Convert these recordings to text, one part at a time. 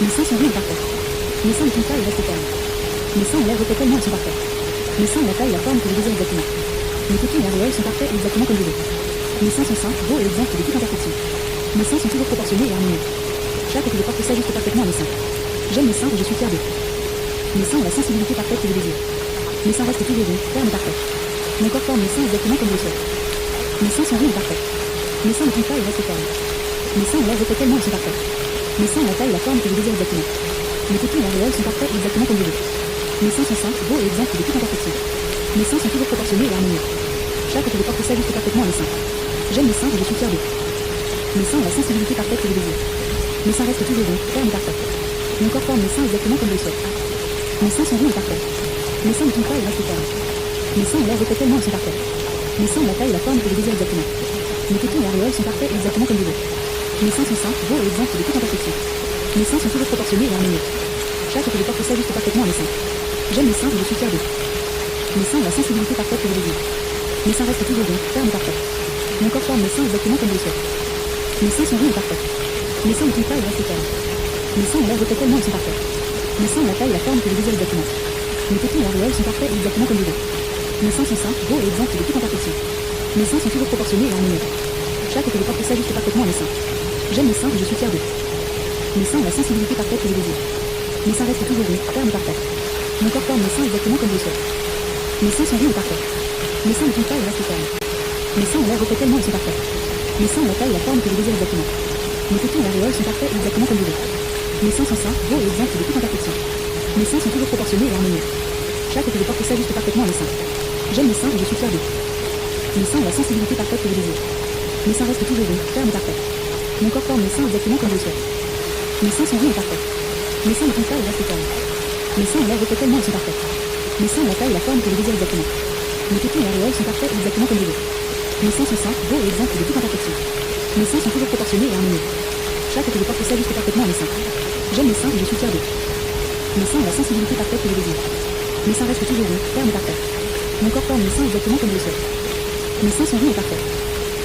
Mes seins sont ronds et parfaits. Mes seins ne tombent pas et restent fermes. Mes seins ont l'air épais tellement ils sont parfaits. Mes seins ont la taille et la forme que je désire exactement. Mes tétons et aréoles sont parfaits et exactement comme je veux. Mes seins sont sains, beaux et exempts de toute imperfection. Mes seins sont toujours proportionnés et harmonieux. Chaque que je porte s'ajuste parfaitement à mes seins. J'aime mes seins et je suis fier d'eux. Mes seins ont la sensibilité parfaite que je désire. Mes seins restent toujours ronds, fermes et parfaits. Mon corps forme mes seins exactement comme je le souhaite. Mes seins sont ronds et parfaits. Mes seins ne tombent pas et restent fermes. Mes seins ont l'air épais tellement ils sont parfaits. Mes seins ont la taille et la forme que je désire exactement. Mes tétons et aréoles sont parfaits exactement comme je veux. Mes seins sont sains, beaux et exempts de toute imperfection. Mes seins sont toujours proportionnés et harmonieux. Chaque que je porte s'ajuste parfaitement à mes seins. J'aime mes seins et je suis fier d'eux. Mes seins ont la sensibilité parfaite que je désire. Mes seins restent toujours ronds, fermes et parfaits. Mon corps forme mes seins exactement comme je le souhaite. Mes seins sont ronds et parfaits. Mes seins ne tombent pas et restent fermes. Mes seins ont l'air épais tellement ils sont parfaits. Mes seins ont la taille et la forme que je désire exactement. Mes tétons et aréoles sont parfaits exactement comme je veux. Mes seins sont sains, beaux et exempts de toute imperfection. Mes seins sont toujours proportionnés et harmonieux. Chaque que je porte s'ajuste parfaitement à mes seins. J'aime mes seins et je suis fier d'eux. Mes seins ont la sensibilité parfaite que je désire. Mes seins restent toujours ronds, fermes et parfaits. Mon corps forme mes seins exactement comme je le souhaite. Mes seins sont ronds et parfaits. Mes seins ne tombent pas et restent fermes. Mes seins ont l'air épais tellement ils sont parfaits. Mes seins ont la taille et la forme que je désire exactement. Mes tétons et aréoles sont parfaits exactement comme je veux. Mes seins sont sains, beaux et exempts de toute imperfection. Mes seins sont toujours proportionnés et harmonieux. Chaque que je porte s'ajuste parfaitement à mes seins. J'aime mes seins et je suis fier d'eux. Mes seins ont la sensibilité parfaite que je désire. Mes seins restent toujours ronds, fermes et parfaits. Mon corps forme mes seins exactement comme je le souhaite. Mes seins sont ronds et parfaits. Mes seins ne tombent pas et restent fermes. Mes seins ont l'air épais tellement ils sont parfaits. Mes seins ont la taille et la forme que je désire exactement. Mes tétons et aréoles sont parfaits exactement comme je veux. Mes seins sont sains, beaux et exempts de toute imperfection. Mes seins sont toujours proportionnés et harmonieux. Chaque que je porte s'ajuste parfaitement à mes seins. J'aime mes seins et je suis fier d'eux. Mes seins ont la sensibilité parfaite que je désire. Mes seins restent toujours ronds, fermes et parfaits. Mon corps forme mes seins exactement comme je le souhaite. Mes seins sont ronds et parfaits. Mes seins ne tombent pas et restent fermes. Mes seins ont l'air épais tellement ils sont parfaits. Mes seins ont la taille et la forme que je désire exactement. Mes tétons et aréoles sont parfaits exactement comme je veux. Mes seins sont sains, beaux et exempts de toute imperfection. Mes seins sont toujours proportionnés et harmonieux. Chaque que je porte s'ajuste parfaitement à mes seins. J'aime mes seins et je suis fier d'eux. Mes seins ont la sensibilité parfaite que je désire. Mes seins restent toujours ronds, fermes et parfaits. Mon corps forme mes seins exactement comme je le souhaite. Mes seins sont ronds et parfaits.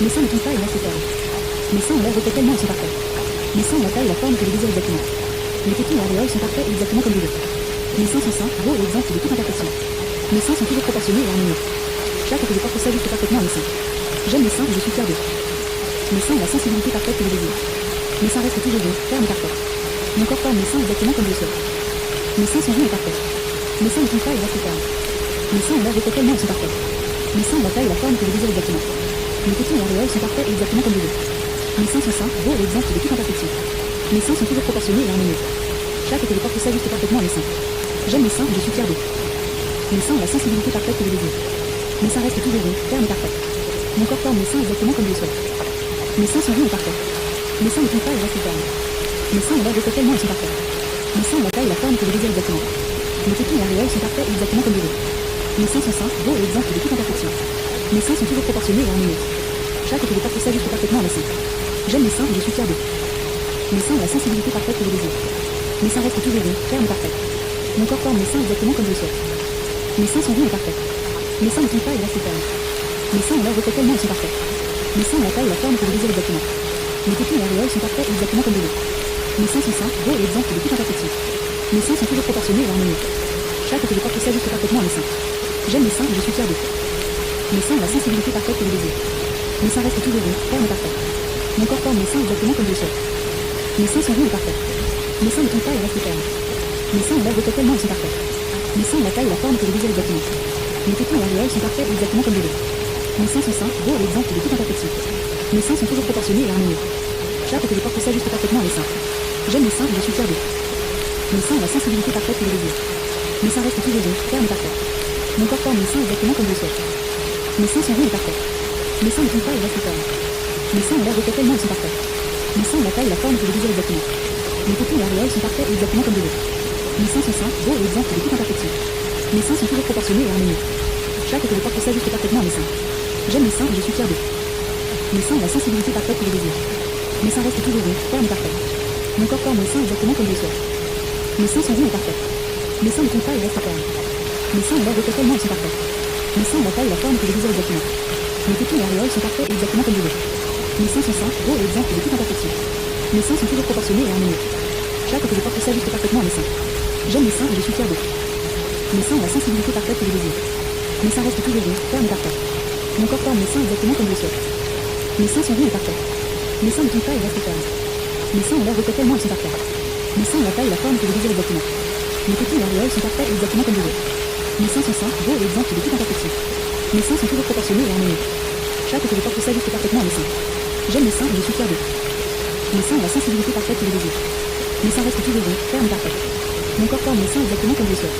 Mes seins ne tombent pas et restent fermes. Mes seins ont l'air épais tellement ils sont parfaits. Mes seins ont la taille et la forme que je désire exactement. Mes tétons et aréoles sont parfaits exactement comme je veux. Mes seins sont sains, beaux et exempts de toute imperfection. Mes seins sont toujours proportionnés et harmonieux. Chaque que je porte s'ajuste parfaitement à mes seins. J'aime mes seins et je suis fier d'eux. Mes seins ont la sensibilité parfaite que je désire. Mes seins restent toujours ronds, fermes et parfaits. Mon corps forme mes seins exactement comme je le souhaite. Mes seins sont ronds et parfaits. Mes seins ne tombent pas et restent fermes. Mes seins ont l'air épais tellement ils sont parfaits. Mes seins ont la taille et la forme que je désire exactement. Mes tétons et aréoles sont parfaits exactement comme je veux. Mes seins sont sains, beaux et exempts de toute imperfection. Mes seins sont toujours proportionnés et harmonieux. Chaque que je porte s'ajuste parfaitement à mes seins. J'aime mes seins et je suis fier d'eux. Mes seins ont la sensibilité parfaite que je désire. Mes seins restent toujours ronds, fermes et parfaits. Mon corps forme mes seins exactement comme je le souhaite. Mes seins sont ronds et parfaits. Mes seins ne tombent pas et restent fermes. Mes seins ont l'air épais tellement ils sont parfaits. Mes seins ont la taille et la forme que je désire exactement. Mes tétons et aréoles sont parfaits exactement comme je veux. Mes seins sont sains, beaux et exempts de toute imperfection. Mes seins sont toujours proportionnés et harmonieux. Chaque que je porte s'ajuste parfaitement à mes seins. J'aime mes seins et je suis fier d'eux. Mes seins ont la sensibilité parfaite que je désire. Mes seins restent toujours ronds, fermes et parfaits. Mon corps forme mes seins exactement comme je le souhaite. Mes seins sont ronds et parfaits. Mes seins ne tombent pas et restent fermes. Mes seins ont l'air épais tellement ils sont parfaits. Mes seins ont la taille et la forme que je désire exactement. Mes tétons et aréoles sont parfaits exactement comme je veux. Mes seins sont sains, beaux et exempts de toute imperfection. Mes seins sont toujours proportionnés et harmonieux. Chaque que je porte s'ajuste parfaitement à mes seins. J'aime mes seins et je suis fier d'eux. Mes seins ont la sensibilité parfaite que je désire. Mes seins restent toujours ronds, fermes et parfaits. Mon corps forme mes seins exactement comme je le souhaite. Mes seins sont ronds et parfaits. Mes seins ne tombent pas et restent fermes. Mes seins ont l'air épais tellement ils sont parfaits. Mes seins ont la taille et la forme que je désire exactement. Mes tétons et aréoles sont parfaits exactement comme je veux. Mes seins sont sains, beaux et exempts de toute imperfection. Mes seins sont toujours proportionnés et harmonieux. Chaque que je porte s'ajuste parfaitement à mes seins. J'aime mes seins et je suis fier d'eux. Mes seins ont la sensibilité parfaite que je désire. Mes seins restent toujours ronds, fermes et parfaits. Mon corps forme mes seins exactement comme je le souhaite. Mes seins sont ronds et parfaits. Mes seins ne tombent pas et restent fermes. Mes seins ont l'air épais tellement ils sont parfaits. Mes seins ont la taille et la forme que je désire exactement. Mes tétons et aréoles sont parfaits exactement comme je veux. Mes seins sont sains, beaux et exempts de toute imperfection. Mes seins sont toujours proportionnés et harmonieux. Chaque que je porte s'ajuste parfaitement à mes seins. J'aime mes seins et je suis fier d'eux. Mes seins ont la sensibilité parfaite que je désire. Mes seins restent toujours ronds, fermes et parfaits. Mon corps forme mes seins exactement comme je le souhaite. Mes seins sont ronds et parfaits. Mes seins ne tombent pas et restent fermes. Mes seins ont l'air épais tellement ils sont parfaits. Mes seins ont la taille et la forme que je désire exactement. Mes tétons et aréoles sont parfaits exactement comme je veux. Mes seins sont sains, beaux et exempts de toute imperfection. Mes seins sont toujours proportionnés et harmonieux. Chaque que je porte s'ajuste parfaitement à mes seins. J'aime mes seins et je suis fière d'eux. Mes seins ont la sensibilité parfaite que je désire. Mes seins restent toujours ronds, fermes et parfaits. Mon corps forme mes seins exactement comme je le souhaite. Mes seins sont ronds et parfaits. Mes seins ne tombent pas et restent fermes. Mes seins ont l'air refait tellement ils sont parfaits. Mes seins ont la taille et la forme que je désire exactement. Mes tétons et aréoles sont parfaits et exactement comme je veux. Mes seins sont sains, beaux et exempts de toute imperfection. Mes seins sont toujours proportionnés et harmonieux. Chaque que je porte s'ajuste parfaitement à mes seins. J'aime mes seins et je suis fière d'eux. Mes seins ont la sensibilité parfaite que je désire. Mes seins restent toujours ronds, fermes et parfaits. Mon corps forme mes seins exactement comme je le souhaite.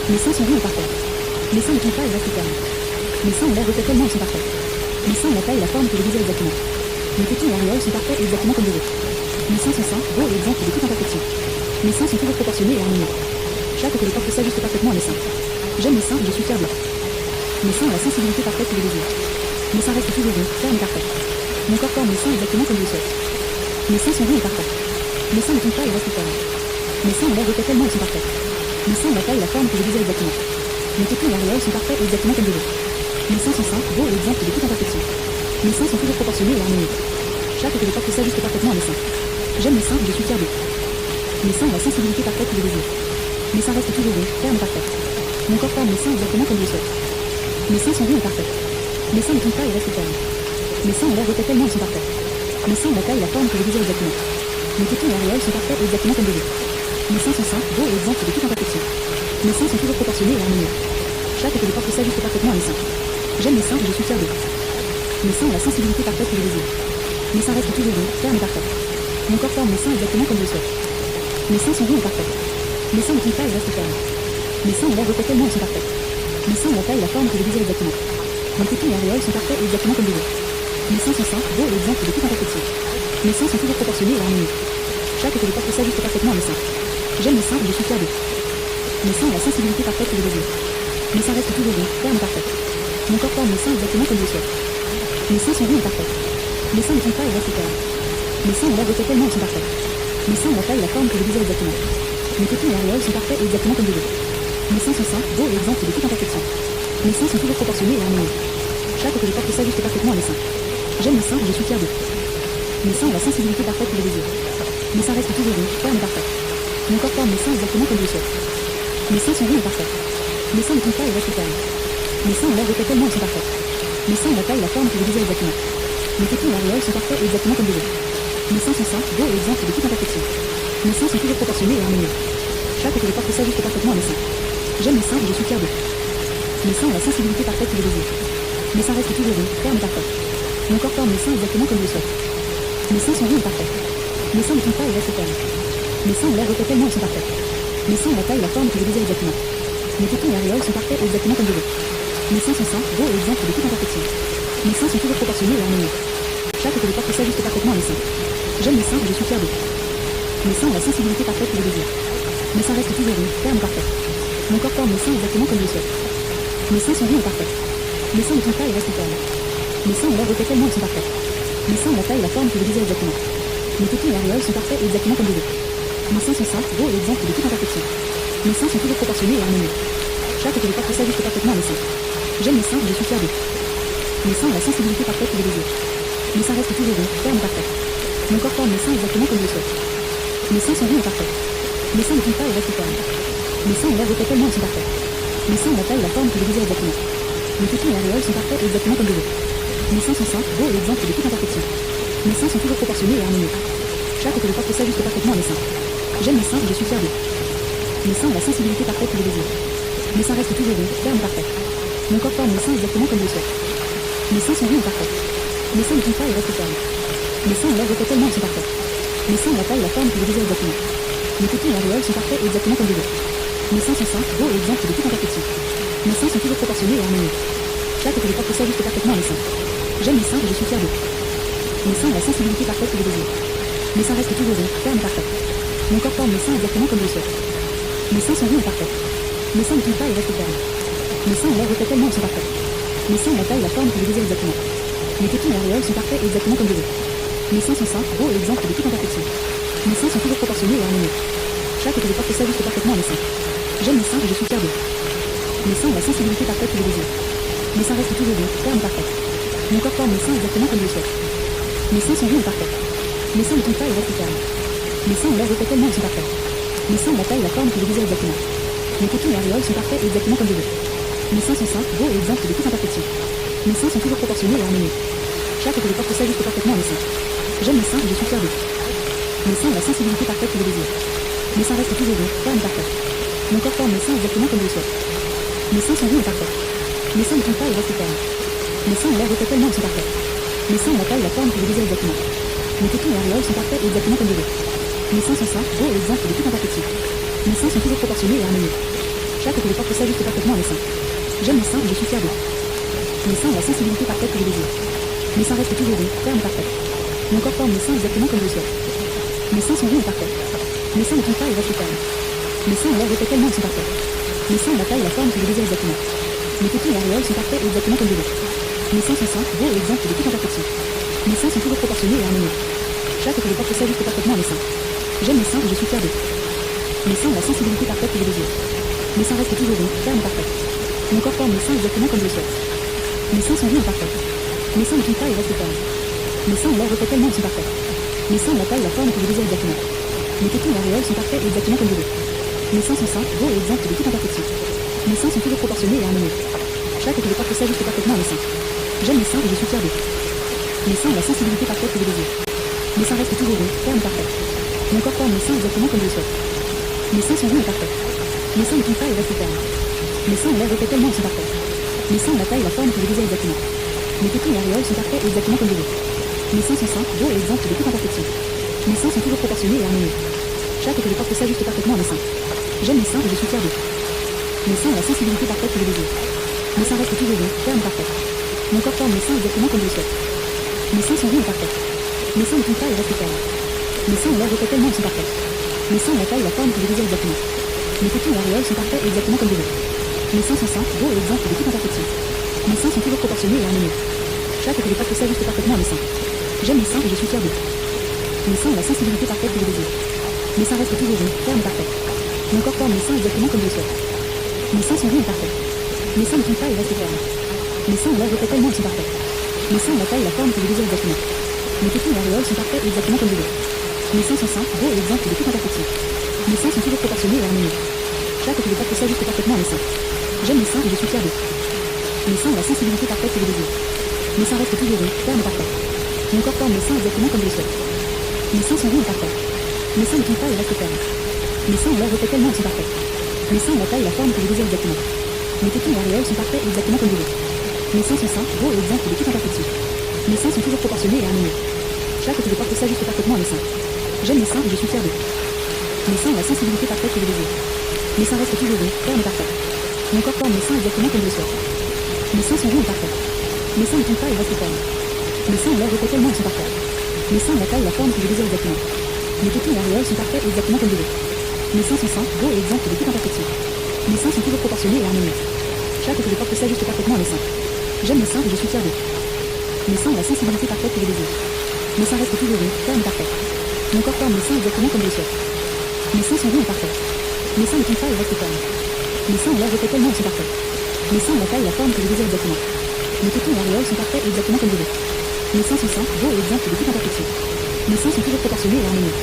Mes seins sont ronds et parfaits. Mes seins ne tombent pas et restent fermes. Mes seins ont l'air refait tellement ils sont parfaits. Mes seins ont la taille et la forme que je désire exactement. Mes tétons et aréoles sont parfaits et exactement comme je veux. Mes seins sont sains, beaux et exempts de toute imperfection. Mes seins sont toujours proportionnés et harmonieux. Chaque que je porte s'ajuste parfaitement à mes seins. J'aime mes seins et je suis fière d'eux. Mes seins ont la sensibilité parfaite que je désire. Mes seins restent toujours ronds, fermes et parfaits. Mon corps forme mes seins exactement comme je le souhaite. Mes seins sont ronds et parfaits. Mes seins ne tombent pas et restent fermes. Mes seins ont l'air refait tellement ils sont parfaits. Mes seins ont la taille et la forme que je désire exactement. Mes tétons et aréoles sont parfaits et exactement comme je veux. Mes seins sont sains, beaux et exempts de toute imperfection. Mes seins sont toujours proportionnés et harmonieux. Chaque que je porte s'ajuste parfaitement à mes seins. J'aime mes seins et je suis fière d'eux. Mes seins ont la sensibilité parfaite que je désire. Mes seins restent toujours ronds, fermes et parfaits. Mon corps forme mes seins exactement comme je le souhaite. Mes seins sont ronds et parfaits. Mes seins ne tombent pas et restent fermes. Mes seins ont l'air refait tellement ils sont parfaits. Mes seins ont la taille et la forme que je désire exactement. Mes tétons et aréoles sont parfaits et exactement comme je veux. Mes seins sont sains, beaux et exempts de toute imperfection. Mes seins sont toujours proportionnés et harmonieux. Chaque que je porte s'ajuste parfaitement à mes seins. J'aime mes seins et je suis fière d'eux. Mes seins ont la sensibilité parfaite que je désire. Mes seins restent toujours ronds, fermes et parfaits. Mon corps forme mes seins exactement comme je le souhaite. Mes seins sont ronds et parfaits. Mes seins ne tombent pas et restent fermes. Mes seins ont l'air refait tellement ils sont parfaits. Mes seins ont la taille et la forme que je désire exactement. Mes tétons et aréoles sont parfaits et exactement comme je veux. Mes seins sont sains, beaux et exempts de toute imperfection. Mes seins sont toujours proportionnés et harmonieux. Chaque que je porte s'ajuste parfaitement à mes seins. J'aime mes seins et je suis fière d'eux. Mes seins ont la sensibilité parfaite que je désire. Mes seins restent toujours ronds, fermes et parfaits. Mon corps forme mes seins exactement comme je le souhaite. Mes seins sont ronds et parfaits. Mes seins ne tombent pas et restent fermes. Mes seins ont l'air refait tellement ils sont parfaits. Mes seins ont la taille et la forme que je désire exactement. Mes tétons et aréoles sont parfaits et exactement comme je veux. Mes seins sont sains, beaux et exempts de toute imperfection. Mes seins sont toujours proportionnés et harmonieux. Chaque que je porte s'ajuste parfaitement à mes seins. J'aime mes seins et je suis fière d'eux. Mes seins ont la sensibilité parfaite que je désire. Mes seins restent toujours ronds, fermes et parfaits. Mon corps forme mes seins exactement comme je le souhaite. Mes seins sont ronds et parfaits. Mes seins ne tombent pas et restent fermes. Mes seins ont l'air refait tellement ils sont parfaits. Mes seins ont la taille et la forme que je désire exactement. Mes tétons et aréoles sont parfaits et exactement comme je veux. Mes seins sont sains, beaux et exempts de toute imperfection. Mes seins sont toujours proportionnés et harmonieux. Chaque que je porte s'ajuste parfaitement à mes seins. J'aime mes seins et je suis fière d'eux. Mes seins ont la sensibilité parfaite que je désire. Mes seins restent toujours ronds, fermes et parfaits. Mon corps forme mes seins exactement comme je le souhaite. Mes seins sont ronds et parfaits. Mes seins ne tombent pas et restent fermes. Mes seins ont l'air refait tellement ils sont parfaits. Mes seins ont la taille et la forme que je désire exactement. Mes tétons et aréoles sont parfaits et exactement comme je veux. Mes seins sont sains, beaux et exempts de toute imperfection. Mes seins sont toujours proportionnés et harmonieux. Chaque que je porte s'ajuste parfaitement à mes seins. J'aime mes seins et je suis fière d'eux. Mes seins ont la sensibilité parfaite que je désire. Mes seins restent toujours ronds, fermes et parfaits. Mon corps forme mes seins exactement comme je le souhaite. Mes seins sont ronds et parfaits. Mes seins ne tombent pas et restent fermes. Mes seins ont l'air refait tellement ils sont parfaits. Mes seins ont la taille et la forme que je désire exactement. Mes tétons et aréoles sont parfaits et exactement comme je veux. Mes seins sont sains, beaux et exempts de toute imperfection. Mes seins sont toujours proportionnés et harmonieux. Chaque que je porte s'ajuste parfaitement à mes seins. J'aime mes seins et je suis fière d'eux. Mes seins ont la sensibilité parfaite que je désire. Mes seins restent toujours ronds, fermes et parfaits. Mon corps forme mes seins exactement comme je le souhaite. Mes seins sont ronds et parfaits. Mes seins ne tombent pas et restent fermes. Mes seins ont l'air refait tellement ils sont parfaits. Mes seins ont la taille et la forme que je désire exactement. Mes tétons et aréoles sont parfaits et exactement comme je veux. Mes seins sont sains, beaux et exempts de toute imperfection. Mes seins sont toujours proportionnés et harmonieux. Chaque que je porte s'ajuste parfaitement à mes seins. J'aime mes seins et je suis fière d'eux. Mes seins ont la sensibilité parfaite que je désire. Mes seins restent toujours ronds, fermes et parfaits. Mon corps forme mes seins exactement comme je le souhaite. Mes seins sont ronds et parfaits. Mes seins ne tombent pas et restent fermes. Mes seins ont l'air refait tellement ils sont parfaits. Mes seins ont la taille et la forme que je désire exactement. Mes tétons et aréoles sont parfaits et exactement comme je veux. Mes seins sont sains, beaux et exempts de toute imperfection. Mes seins sont toujours proportionnés et harmonieux. Chaque que je porte s'ajuste parfaitement à mes seins. J'aime mes seins et je suis fière d'eux. Mes seins ont la sensibilité parfaite que je désire. Mes seins restent toujours ronds, fermes et parfaits. Mon corps forme mes seins exactement comme je le souhaite. Mes seins sont ronds et parfaits. Mes seins ne tombent pas et restent fermes. Mes seins ont l'air refait tellement ils sont parfaits. Mes seins ont la taille et la forme que je désire exactement. Mes tétons et aréoles sont parfaits et exactement comme je veux. Mes seins sont sains, beaux et exempts de toute imperfection. Mes seins sont toujours proportionnés et harmonieux. Chaque que je porte s'ajuste parfaitement à mes seins. J'aime mes seins et je suis fière d'eux. Mes seins ont la sensibilité parfaite que je désire. Mes seins restent toujours ronds, fermes et parfaits. Mon corps forme mes seins exactement comme je le souhaite. Mes seins sont ronds et parfaits. Mes seins ne tombent pas et restent fermes. Mes seins ont l'air épais tellement ils sont parfaits. Mes seins ont la taille et la forme que je désire exactement. Mes tétons et aréoles sont parfaits et exactement comme je veux. Mes seins sont sains, beaux et exempts de toute imperfection. Mes seins sont toujours proportionnés et harmonieux. Chaque que je porte s'ajuste parfaitement à mes seins. J'aime mes seins et je suis fier d'eux. Mes seins ont la sensibilité parfaite que je désire. Mes seins restent toujours ronds, fermes et parfaits. Mon corps forme mes seins exactement comme je le souhaite. Mes seins sont ronds et parfaits. Mes seins ne tombent pas et restent fermes. Mes seins ont l'air épais tellement ils sont parfaits. Mes seins ont la taille et la forme que je désire exactement. Mes tétons et aréoles sont parfaits et exactement comme je veux. Mes seins sont sains, beaux et exempts de toute imperfection. Mes seins sont toujours proportionnés et harmonieux. Chaque que je porte s'ajuste parfaitement à mes seins. J'aime mes seins et je suis fier d'eux. Mes seins ont la sensibilité parfaite que je désire. Mes seins restent toujours ronds, fermes et parfaits. Mon corps forme mes seins exactement comme je le souhaite. Mes seins sont ronds et parfaits. Mes seins ne tombent pas et restent fermes. Mes seins ont l'air épais tellement ils sont parfaits. Mes seins ont la taille et la forme que je désire exactement. Mes tétons et aréoles sont parfaits et exactement comme je veux. Mes seins sont sains, beaux et exempts de toute imperfection. Mes seins sont toujours proportionnés et harmonieux. Chaque que je porte s'ajuste parfaitement à mes seins. J'aime mes seins et je suis fier d'eux. Mes seins ont la sensibilité parfaite que je désire. Mes seins restent toujours ronds, fermes et parfaits. Mon corps forme mes seins exactement comme je le souhaite. Mes seins sont ronds et parfaits. Mes seins ne tombent pas et restent fermes. Mes seins ont l'air épais tellement ils sont parfaits. Mes seins ont la taille et la forme que je désire exactement. Mes tétons et aréoles sont parfaits et exactement comme je veux. Mes seins sont sains, beaux et exempts de toute imperfection. Mes seins sont toujours proportionnés et harmonieux. Chaque que je porte s'ajuste parfaitement à mes seins. J'aime mes seins et je suis fier d'eux. Mes seins ont la sensibilité parfaite que je désire. Mes seins restent toujours ronds, fermes et parfaits. Mon corps forme mes seins exactement comme je le souhaite. Mes seins sont ronds et parfaits. Mes seins ne tombent pas et restent fermes. Mes seins ont l'air épais tellement ils sont parfaits. Mes seins ont la taille et la forme que je désire exactement. Mes tétons et aréoles sont parfaits exactement comme je veux. Mes seins sont sains, beaux et exempts de toute imperfection. Mes seins sont toujours proportionnés et harmonieux. Chaque que je porte s'ajuste parfaitement à mes seins. J'aime mes seins et je suis fier d'eux. Mes seins ont la sensibilité parfaite que je désire. Mes seins restent toujours ronds, fermes et parfaits. Mon corps forme mes seins exactement comme je le souhaite. Mes seins sont ronds et parfaits. Mes seins ne tombent pas et restent fermes. Mes seins ont l'air épais tellement ils sont parfaits. Mes seins ont la taille et la forme que je désire exactement. Mes tétons et aréoles sont parfaits exactement comme je veux. Mes seins sont sains, beaux et exempts de toute imperfection. Mes seins sont toujours proportionnés et harmonieux. Chaque que je porte s'ajuste parfaitement à mes seins. J'aime mes seins et je suis fier d'eux. Mes seins ont la sensibilité parfaite que je désire. Mes seins restent toujours ronds, fermes et parfaits. Mon corps forme mes seins exactement comme je le souhaite. Mes seins sont ronds et parfaits. Mes seins ne tombent pas et restent fermes. Mes seins ont l'air épais tellement ils sont parfaits. Mes seins ont la taille et la forme que je désire exactement. Mes tétons et aréoles sont parfaits exactement comme je veux. Mes seins sont sains, beaux et exempts de toute imperfection. Mes seins sont toujours proportionnés et harmonieux. Chaque que je porte s'ajuste parfaitement à mes seins. J'aime mes seins et je suis fier d'eux. Mes seins ont la sensibilité parfaite que je désire. Mes seins restent toujours ronds, fermes et parfaits. Mon corps forme mes seins exactement comme je le souhaite. Mes seins sont ronds et parfaits. Mes seins ne tombent pas et restent fermes. Mes seins ont l'air épais tellement ils sont parfaits. Mes seins ont la taille et la forme que je désire exactement. Mes tétons et aréoles sont parfaits exactement comme je veux. Mes seins sont sains, beaux et exempts de toute imperfection. Mes seins sont toujours proportionnés et harmonieux. Chaque que je porte s'ajuste parfaitement à mes seins. J'aime mes seins et je suis fier d'eux. Mes seins ont la sensibilité parfaite que je désire. Mes seins restent toujours ronds, fermes et parfaits. Mon corps forme mes seins exactement comme je le souhaite. Mes seins sont ronds et parfaits. Mes seins ne tombent pas et restent fermes. Mes seins ont l'air épais tellement ils sont parfaits. Mes seins ont la taille et la forme que je désire exactement. Mes tétons et aréoles sont parfaits exactement comme je veux. Mes seins sont sains, beaux et exempts de toute imperfection. Mes seins sont toujours proportionnés et harmonieux. Chaque que je porte s'ajuste parfaitement à mes seins. J'aime mes seins et je suis fier d'eux. Mes seins ont la sensibilité parfaite que je désire. Mes seins restent toujours ronds, fermes et parfaits. Mon corps forme mes seins exactement comme je le souhaite. Mes seins sont ronds et parfaits. Mes seins ne tombent pas et restent fermes. Mes seins ont l'air épais tellement ils sont parfaits. Mes seins ont la taille et la forme que je désire exactement. Mes tétons et aréoles sont parfaits exactement comme je veux. Mes seins sont sains, beaux et exempts de toute imperfection. Mes seins sont toujours proportionnés et harmonieux.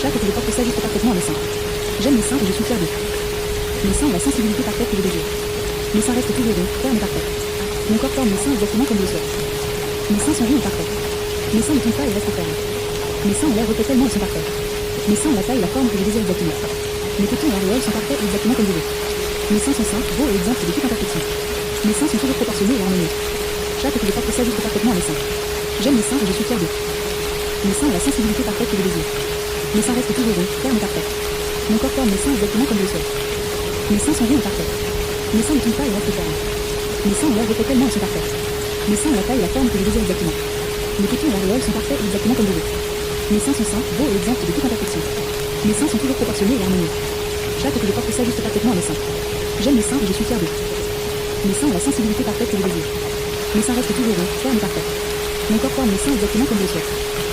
Chaque que je porte s'ajuste parfaitement à mes seins. J'aime mes seins et je suis fier d'eux. Mes seins ont la sensibilité parfaite que je désire. Mes seins restent toujours ronds, fermes et parfaits. Mon corps forme mes seins exactement comme je le souhaite. Mes seins sont ronds et parfaits. Mes seins ne tombent pas et restent fermes. Mes seins ont l'air épais tellement ils sont parfaits. Mes seins ont la taille et la forme que je désire exactement. Mes tétons et aréoles sont parfaits exactement comme je veux. Mes seins sont sains, beaux et exempts de toute imperfection. Mes seins sont toujours proportionnés et harmonieux. Chaque que je porte s'ajuste parfaitement à mes seins. J'aime mes seins et je suis fier d'eux. Mes seins ont la sensibilité parfaite que je désire. Mes seins restent toujours ronds, fermes et parfaits. Mon corps forme mes seins exactement comme je le souhaite. Mes seins ont la taille et la forme que je désire exactement. Mes tétons et aréoles sont parfaits exactement comme je veux. Mes seins sont sains, beaux et exempts de toute imperfection. Mes seins sont toujours proportionnés et harmonieux. Chaque que je porte s'ajuste parfaitement à mes seins. J'aime mes seins et je suis fier d'eux. Mes seins ont la sensibilité parfaite que je désire. Mes seins sont ronds et parfaits. Mes seins ne tombent pas et restent fermes. Mes seins ont l'air épais tellement ils sont parfaits. Mes seins ont la taille et la forme que je désire exactement. Mes tétons et aréoles sont parfaits exactement comme je veux. Mes seins sont sains, beaux et exempts de toute imperfection. Mes seins sont toujours proportionnés et harmonieux. Chaque que je porte s'ajuste parfaitement à mes seins. J'aime mes seins et je suis fier d'eux. Mes seins ont la sensibilité parfaite que je désire. Mes seins restent toujours ronds, fermes et parfaits. Mon corps forme mes seins exactement comme je le souhaite.